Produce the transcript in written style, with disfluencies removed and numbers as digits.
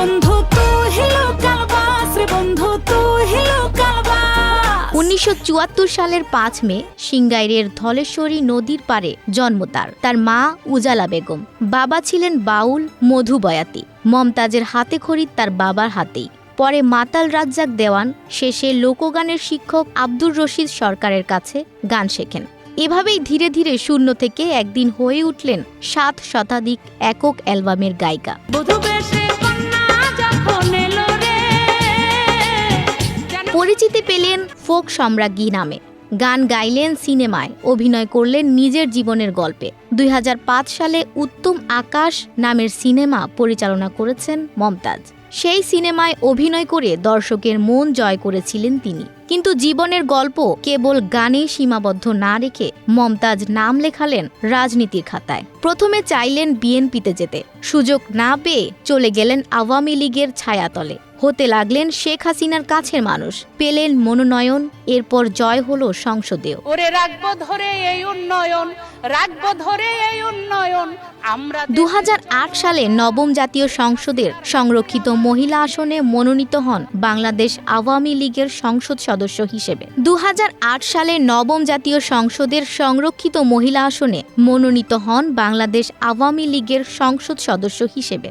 বন্ধু তু হিলো কালবাস রে বন্ধু তু হিলো কালবাস। 1974 সালের 5 মে সিংগাইরের ধলেশ্বরী নদীর পাড়ে জন্ম তার মা উজালা বেগম, বাবা ছিলেন বাউল মধু বয়াতি। মমতাজের হাতে খড়ি তার বাবার হাতেই। পরে মাতাল রাজ্জাক দেওয়ান, শেষে লোকগানের শিক্ষক আব্দুর রশিদ সরকারের কাছে গান শেখেন। এভাবেই ধীরে ধীরে শূন্য থেকে একদিন হয়ে উঠলেন 7 শতাধিক একক অ্যালবামের গায়িকা। পরিচিতি পেলেন ফোক সম্রাজ্ঞী নামে, গান গাইলেন সিনেমায়, অভিনয় করলেন নিজের জীবনের গল্পে। 2005 সালে উত্তম আকাশ নামের সিনেমা পরিচালনা করেছেন মমতাজ। সেই সিনেমায় অভিনয় করে দর্শকের মন জয় করেছিলেন তিনি। কিন্তু জীবনের গল্প কেবল গানে সীমাবদ্ধ না রেখে মমতাজ নাম লেখালেন রাজনীতির খাতায়। প্রথমে চাইলেন বিএনপিতে যেতে, সুযোগ না পেয়ে চলে গেলেন আওয়ামী লীগের ছায়াতলে। হতে লাগলেন শেখ হাসিনার কাছের মানুষ, পেলেন মনোনয়ন, এরপর জয় হলো সংসদেও। ওরে রাখবো ধরে এই উন্নয়ন, রাখবো ধরে এই উন্নয়ন। 2008 সালে নবম জাতীয় সংসদের সংরক্ষিত মহিলা আসনে মনোনীত হন বাংলাদেশ আওয়ামী লীগের সংসদ সদস্য হিসেবে। 2008 সালে নবম জাতীয় সংসদের সংরক্ষিত মহিলা আসনে মনোনীত হন বাংলাদেশ আওয়ামী লীগের সংসদ সদস্য হিসেবে।